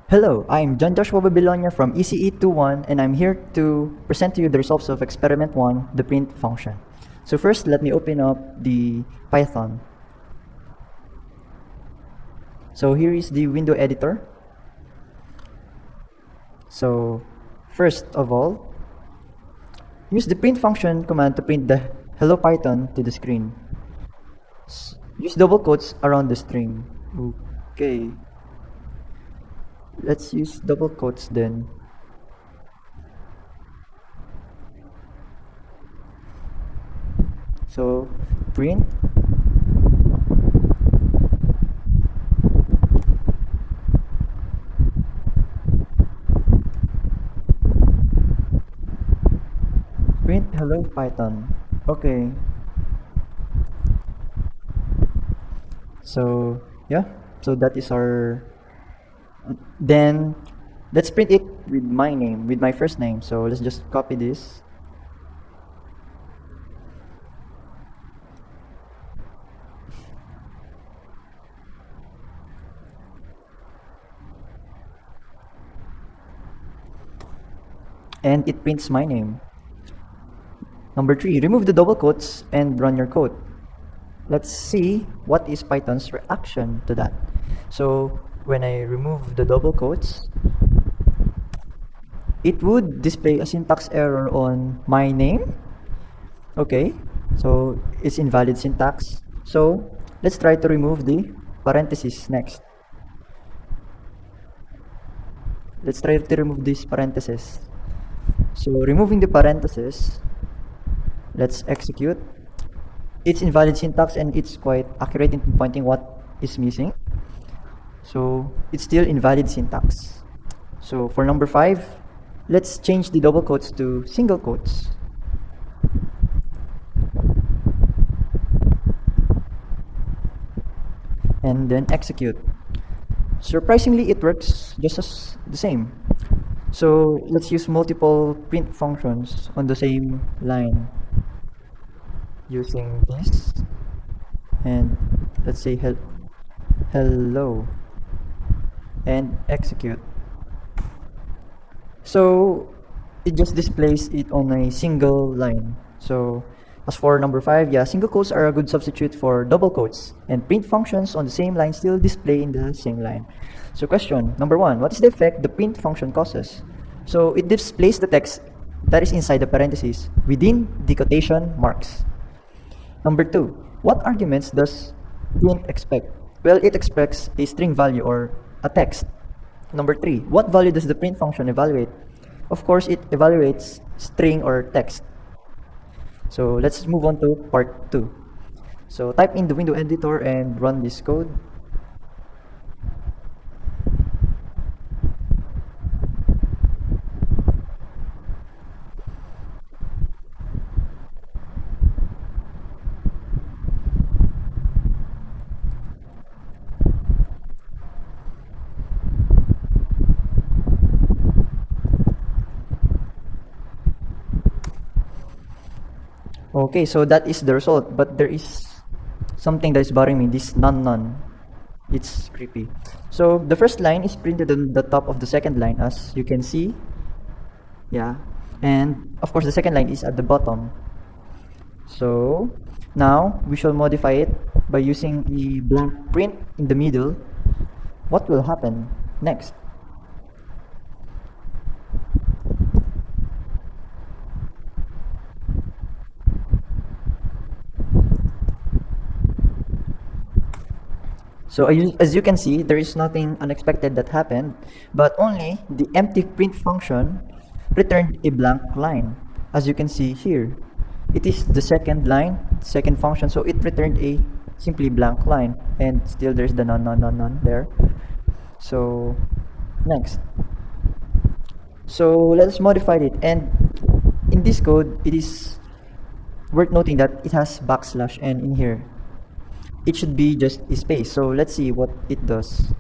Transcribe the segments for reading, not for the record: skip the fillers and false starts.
Hello, I'm John Joshua Babylonia from ECE 21 and I'm here to present to you the results of experiment 1, the print function. So first, let me open up the Python. So here is the window editor. So first of all, use the print function command to print the hello Python to the screen. Use double quotes around the string. Okay. Let's use double quotes then. So print hello Python. Okay. So yeah, so that is our. Then let's print it with my name, with my first name. So let's just copy this. And it prints my name. Number 3, remove the double quotes and run your code. Let's see what is Python's reaction to that. So when I remove the double quotes, it would display a syntax error on my name. Okay, so it's invalid syntax. So let's try to remove the parentheses next. Let's try to remove this parentheses. So removing the parentheses, let's execute. It's invalid syntax and it's quite accurate in pinpointing what is missing. So it's still invalid syntax. So for number 5, let's change the double quotes to single quotes. And then execute. Surprisingly, it works just as the same. So let's use multiple print functions on the same line using this, and let's say hello and execute. So it just displays it on a single line. So as for number 5, yeah, single quotes are a good substitute for double quotes, and print functions on the same line still display in the same line. So question number 1, what is the effect the print function causes? So it displays the text that is inside the parentheses within the quotation marks. Number 2, what arguments does print expect? Well, it expects a string value or a text. Number 3, what value does the print function evaluate? Of course, it evaluates string or text. So let's move on to part 2. So type in the window editor and run this code. Okay, so that is the result, but there is something that is bothering me, this none. It's creepy. So the first line is printed on the top of the second line, as you can see. Yeah, and of course the second line is at the bottom. So now we shall modify it by using a blank print in the middle. What will happen next? So as you can see, there is nothing unexpected that happened, but only the empty print function returned a blank line. As you can see here, it is the second line, second function, so it returned a simply blank line, and still there's the none there. So next. So let's modify it, and in this code, it is worth noting that it has \n in here. It should be just a space. So let's see what it does.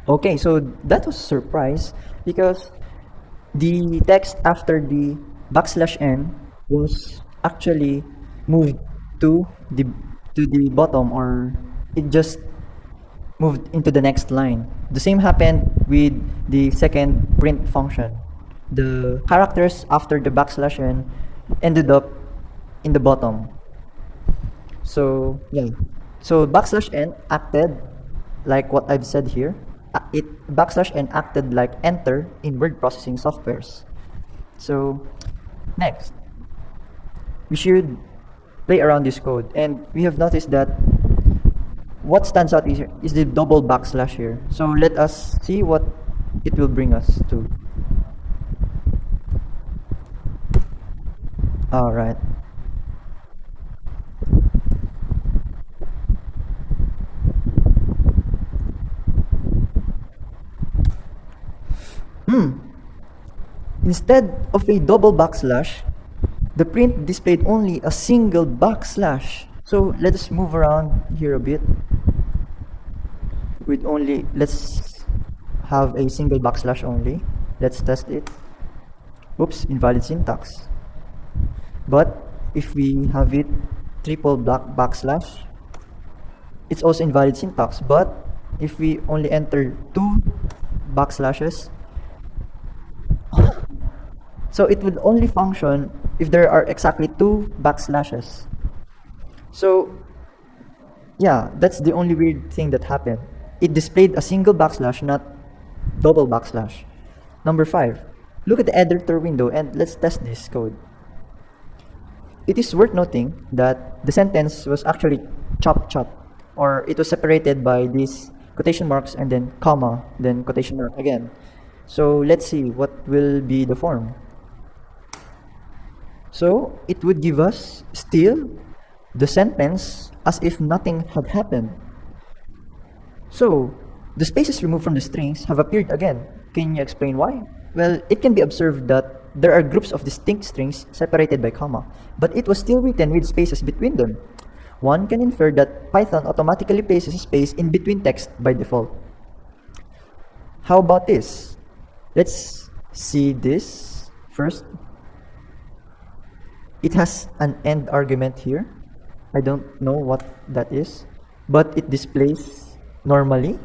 Okay, so that was a surprise because the text after the backslash n was actually moved to the bottom, or it just moved into the next line. The same happened with the second print function. The characters after the backslash n ended up in the bottom. So yeah, so backslash n acted like what I've said here. It backslash n acted like enter in word processing softwares. So next, we should play around this code, and we have noticed that what stands out is the double backslash here. So let us see what it will bring us to. All right. Instead of a double backslash, the print displayed only a single backslash. So let us move around here a bit. Let's have a single backslash only. Let's test it. Oops, invalid syntax. But if we have it triple backslash, it's also invalid syntax. But if we only enter two backslashes, so it would only function if there are exactly two backslashes. So yeah, that's the only weird thing that happened. It displayed a single backslash, not double backslash. Number 5. Look at the editor window and let's test this code. It is worth noting that the sentence was actually chop, or it was separated by these quotation marks and then comma, then quotation mark again. So let's see what will be the form. So it would give us still the sentence as if nothing had happened. So the spaces removed from the strings have appeared again. Can you explain why? Well, it can be observed that there are groups of distinct strings separated by comma, but it was still written with spaces between them. One can infer that Python automatically places a space in between text by default. How about this? Let's see this first. It has an end argument here. I don't know what that is, but it displays normally.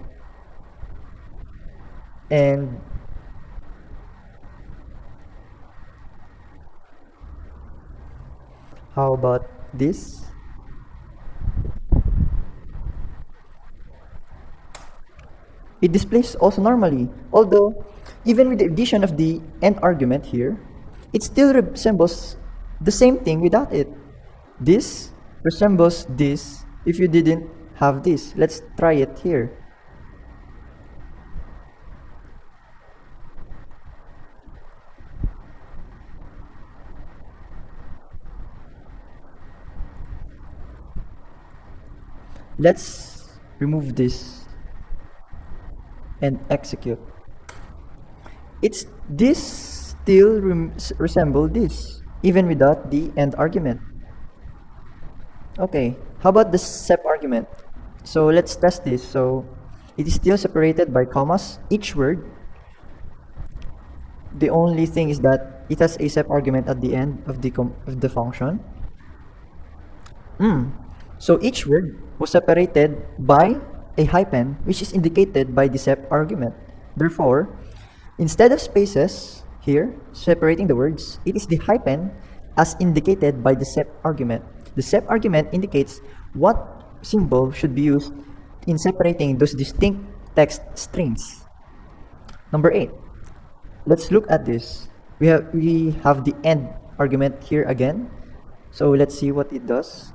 And how about this? It displays also normally, although even with the addition of the end argument here, it still resembles the same thing without it. This resembles this if you didn't have this. Let's try it here. Let's remove this and execute. It's this still resemble this even without the end argument. Okay, how about the sep argument? So let's test this. So it is still separated by commas each word. The only thing is that it has a sep argument at the end of the function. So each word was separated by a hyphen, which is indicated by the sep argument. Therefore, instead of spaces here separating the words, it is the hyphen as indicated by the sep argument. The sep argument indicates what symbol should be used in separating those distinct text strings. Number 8. Let's look at this. We have the end argument here again. So let's see what it does.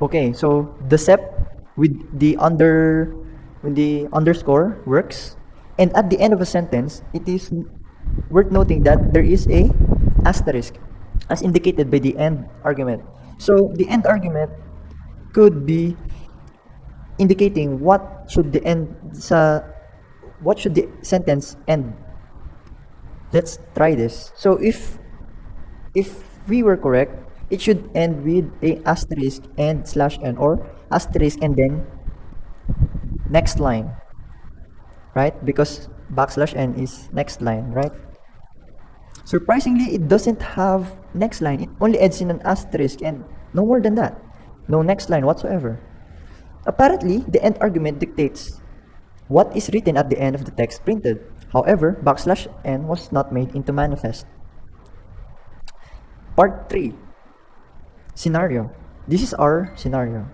Okay, so the sep with the underscore works, and at the end of a sentence, it is worth noting that there is a asterisk as indicated by the end argument. So the end argument could be indicating what should the sentence end. Let's try this. So if we were correct, it should end with a asterisk and slash n, or asterisk and then next line, right? Because backslash n is next line, right? Surprisingly, it doesn't have next line. It only ends in an asterisk and no more than that. No next line whatsoever. Apparently, the end argument dictates what is written at the end of the text printed. However, backslash n was not made into manifest. Part 3. Scenario. This is our scenario.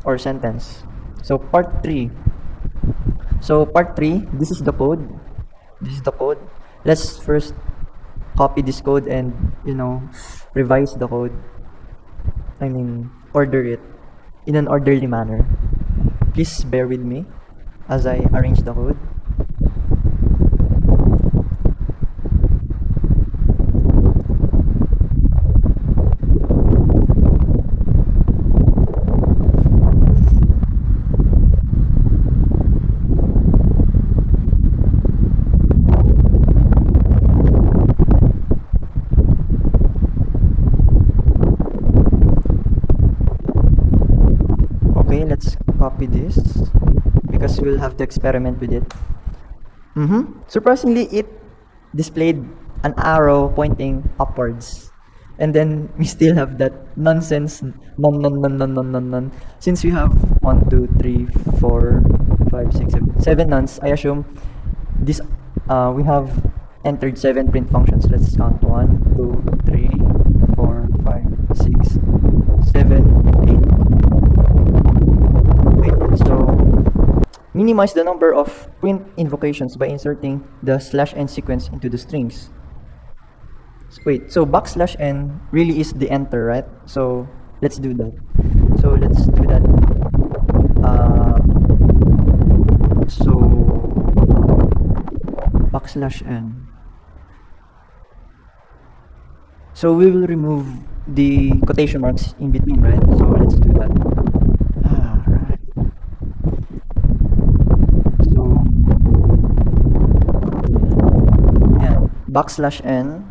Or sentence. So part 3. This is the code. Let's first copy this code and, revise the code. Order it in an orderly manner. Please bear with me as I arrange the code. Okay, let's copy this because we'll have to experiment with it. Surprisingly, it displayed an arrow pointing upwards. And then we still have that nonsense none. Since we have 1, 2, 3, 4, 5, 6, 7 nuns, I assume this we have entered 7 print functions. Let's count 1, 2, 3, 4, 5, 6, 7, 8. Wait, so minimize the number of print invocations by inserting the /n sequence into the strings. Wait, so backslash n really is the enter, right? So let's do that. So backslash n. So we will remove the quotation marks in between, right? So let's do that. Alright. So yeah, backslash n.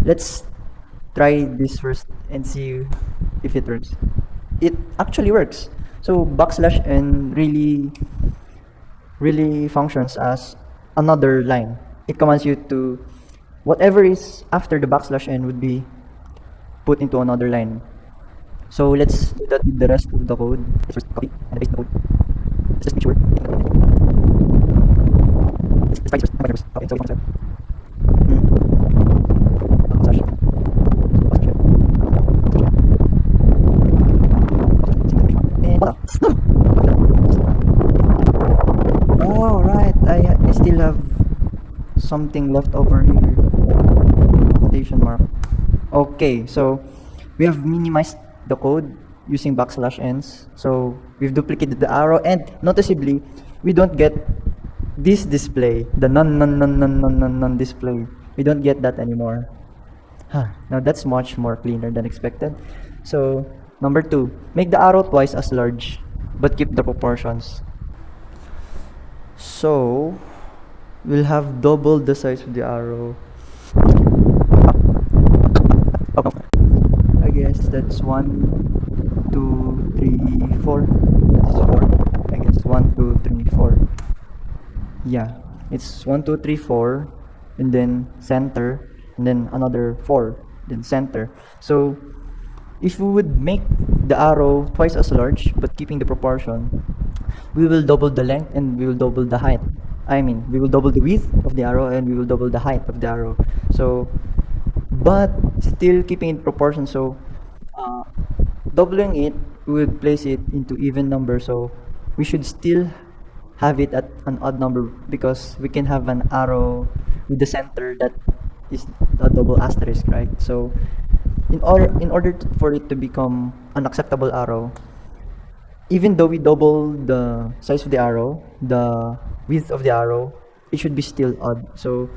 Let's try this first and see if it works. It actually works. So backslash n really functions as another line. It commands you to whatever is after the backslash n would be put into another line. So let's do that with the rest of the code. Let's first copy and paste the code. Let's just make sure. Let's try this first. Okay, so backslash. Oh, right. I still have something left over here. Quotation mark. Okay, so we have minimized the code using backslash n's. So we've duplicated the arrow, and noticeably, we don't get this display, the none display. We don't get that anymore. Now that's much more cleaner than expected. So number 2, make the arrow twice as large, but keep the proportions. So we'll have double the size of the arrow. I guess that's 1, 2, 3, 4. That's 4. I guess 1, 2, 3, 4. Yeah, it's 1, 2, 3, 4, and then center, and then another 4, then center. So if we would make the arrow twice as large but keeping the proportion, we will double the length and we will double the height. We will double the width of the arrow and we will double the height of the arrow. So, but still keeping in proportion. So, doubling it, we would place it into even number. So, we should still have it at an odd number because we can have an arrow with the center that is a double asterisk, right? So, in order for it to become an acceptable arrow, even though we double the size of the arrow, the width of the arrow, it should be still odd. So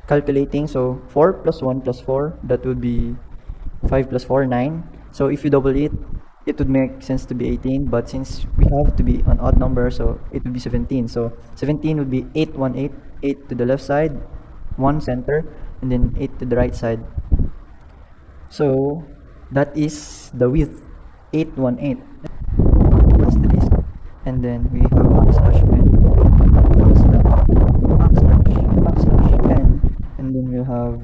calculating, so 4 plus 1 plus 4, that would be 5 plus 4, 9. So if you double it, it would make sense to be 18, but since we have to be an odd number, so it would be 17. So 17 would be 8, 1, 8, 8 to the left side, 1 center, and then 8 to the right side. So that is the width, 818. That's the list. And then we have backslash n, backslash n, and then we'll have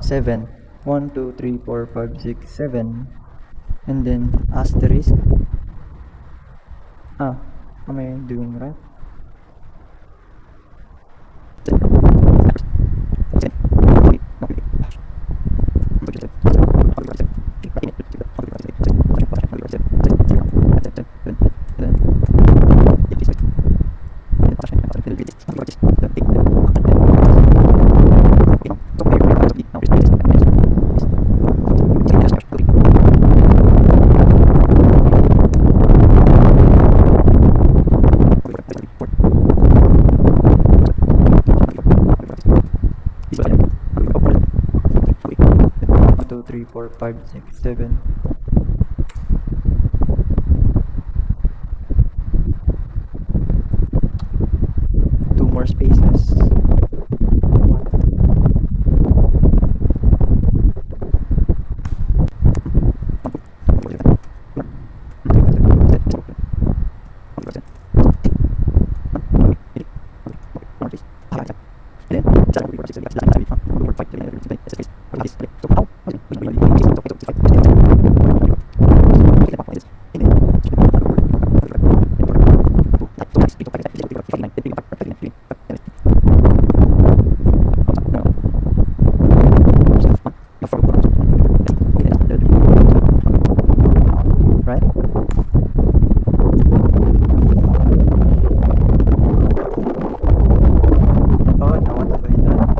7. 1, 2, 3, 4, 5, 6, 7. And then asterisk. Am I doing right? Two, three, four, five, six, 7. Two more spaces. Right? Oh, no, what have I done?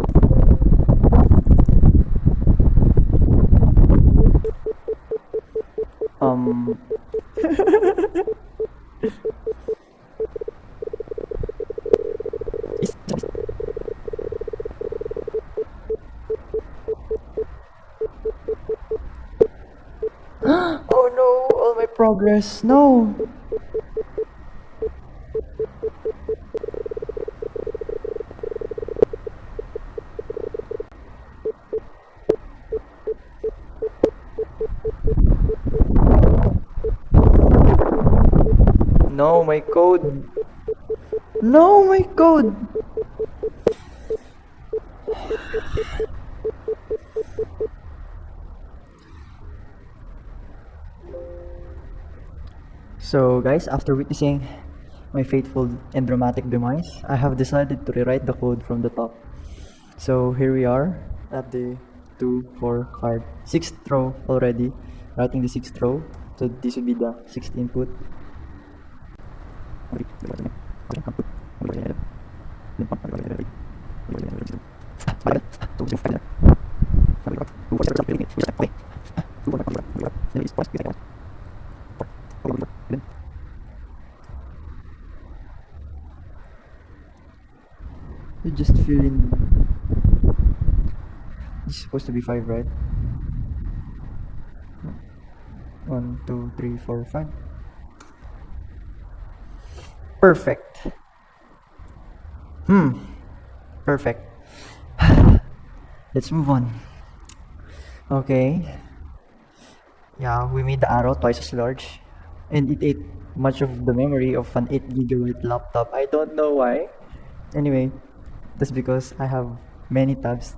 Oh no, all my progress. No. No, my code. No, my code. So guys, after witnessing my fateful and dramatic demise, I have decided to rewrite the code from the top. So here we are at the 2, 4, 5, 6th row already, writing the 6th row. So this will be the 6th input. You just fill in. It's supposed to be 5, right? 1, 2, 3, 4, 5. Perfect. Perfect. Let's move on. Okay. Yeah, we made the arrow twice as large, and it ate much of the memory of an 8 GB laptop. I don't know why. Anyway, that's because I have many tabs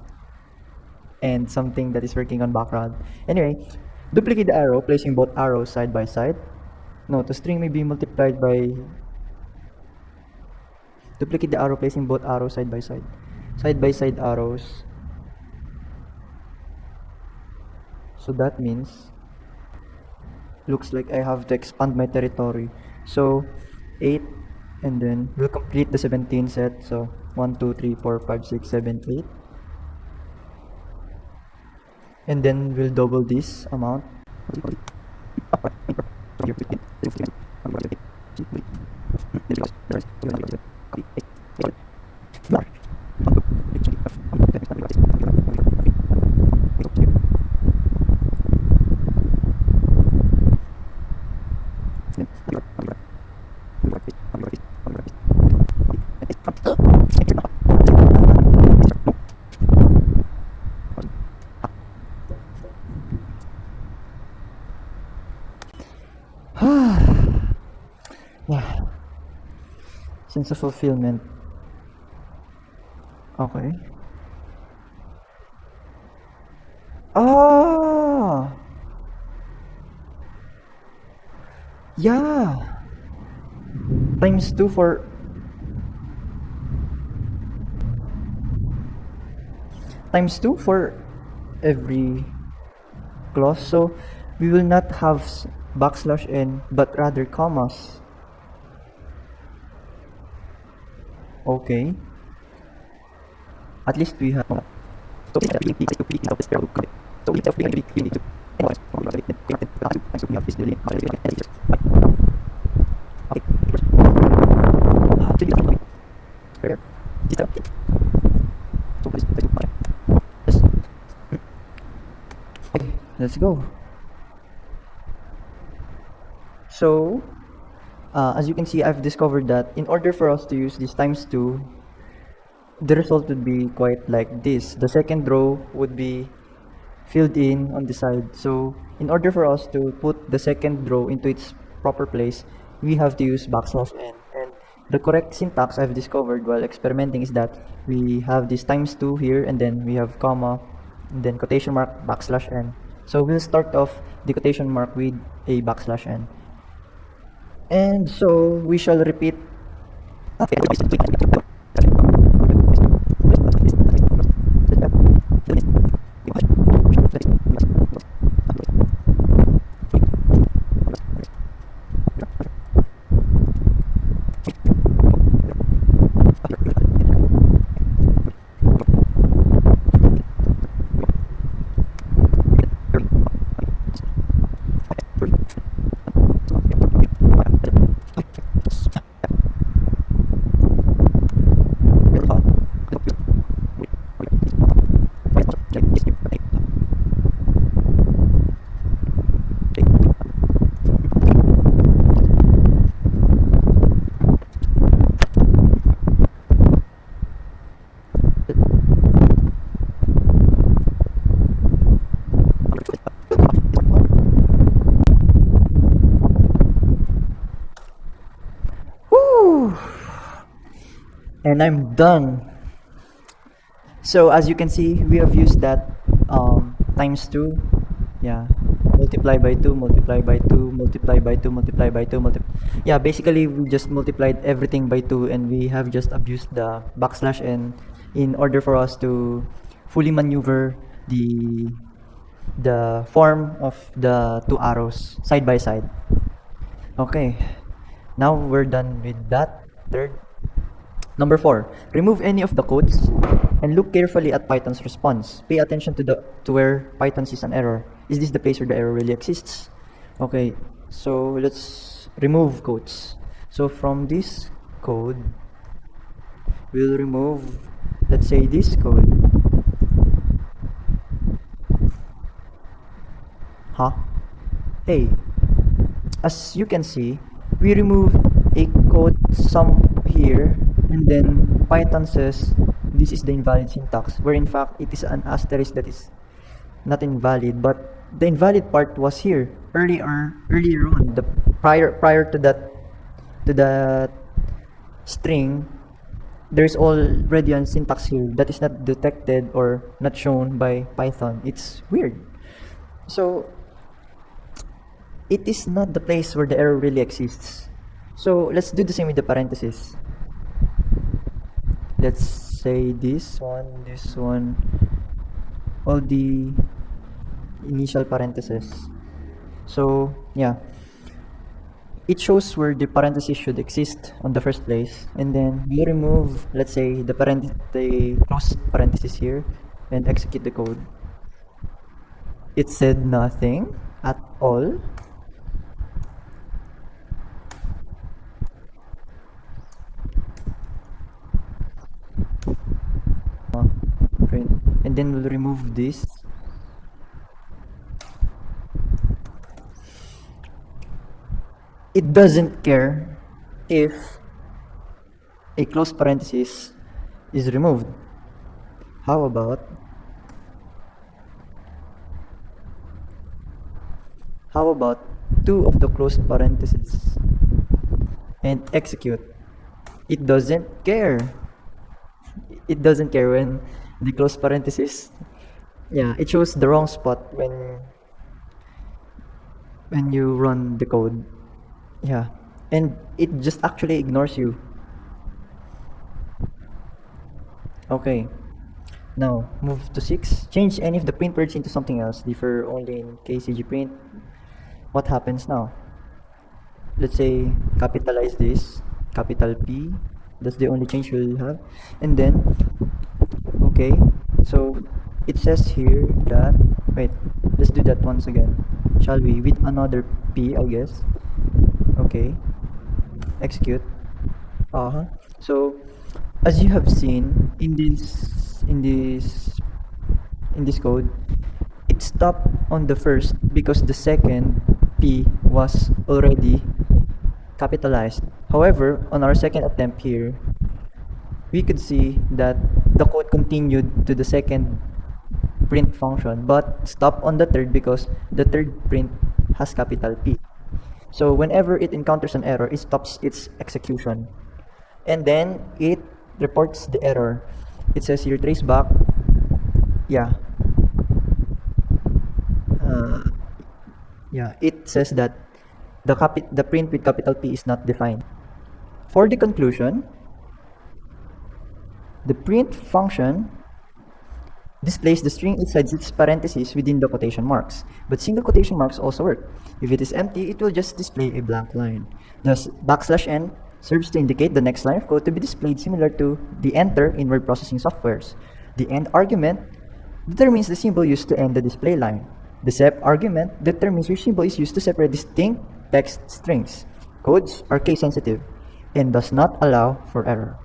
and something that is working on background. Anyway, duplicate the arrow, placing both arrows side by side. No, the string may be multiplied by. Duplicate the arrow, placing both arrows side by side. Side by side arrows. So that means, looks like I have to expand my territory. So 8, and then we'll complete the 17 set. So 1, 2, 3, 4, 5, 6, 7, 8. And then we'll double this amount. Sense of fulfillment. Okay. Ah! Yeah! Times 2 for every clause. So we will not have backslash n but rather commas. Okay. At least we have. So we have let's go. So, as you can see, I've discovered that in order for us to use this times 2, the result would be quite like this. The second row would be filled in on the side. So, in order for us to put the second row into its proper place, we have to use backslash n. And the correct syntax I've discovered while experimenting is that we have this times 2 here, and then we have comma, and then quotation mark, backslash n. So we'll start off the quotation mark with a backslash n. And so we shall repeat. Woo! And I'm done. So as you can see, we have used that times 2. Yeah, multiply by 2, multiply by 2, multiply by 2, multiply by 2, yeah, basically we just multiplied everything by 2, and we have just abused the backslash n in order for us to fully maneuver the form of the two arrows side by side. Okay, now we're done with that third. Number 4, remove any of the codes and look carefully at Python's response. Pay attention to where Python sees an error. Is this the place where the error really exists? Okay, so let's remove codes. So from this code, we'll remove, let's say, this code. Huh? Hey, as you can see, we remove a code some here, and then Python says this is the invalid syntax, where in fact it is an asterisk that is not invalid, but the invalid part was here earlier on, the prior to that string. There's already a syntax here that is not detected or not shown by Python. It's weird. So it is not the place where the error really exists. So let's do the same with the parentheses. Let's say this one, all the initial parentheses. So yeah, it shows where the parentheses should exist on the first place, and then we remove, let's say, the close parentheses here, and execute the code. It said nothing at all. Print, and then we'll remove this. It doesn't care if a close parenthesis is removed. How about two of the closed parentheses and execute? It doesn't care. It doesn't care when the close parenthesis. Yeah, it shows the wrong spot when you run the code. Yeah, and it just actually ignores you. Okay, now move to 6. Change any of the print words into something else. Differ only in KCG print. What happens now? Let's say capitalize this, capital P. That's the only change we'll have. And then, okay, so it says here that, wait, let's do that once again. Shall we? With another P, I guess. Okay, execute. Uh-huh. So, as you have seen in this code, it stopped on the first because the second P was already capitalized. However, on our second attempt here, we could see that the code continued to the second print function but stopped on the third because the third print has capital P. So whenever it encounters an error, it stops its execution. And then it reports the error. It says here trace back. Yeah. Uh, yeah, it says that the print with capital P is not defined. For the conclusion, the print function displays the string inside its parentheses within the quotation marks, but single quotation marks also work. If it is empty, it will just display a blank line. Thus, \n serves to indicate the next line of code to be displayed similar to the enter in word processing softwares. The end argument determines the symbol used to end the display line. The sep argument determines which symbol is used to separate distinct text strings. Codes are case sensitive and does not allow for error.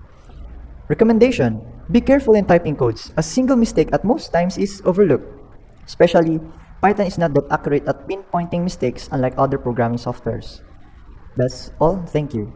Recommendation: be careful in typing codes. A single mistake at most times is overlooked. Especially, Python is not that accurate at pinpointing mistakes unlike other programming softwares. That's all. Thank you.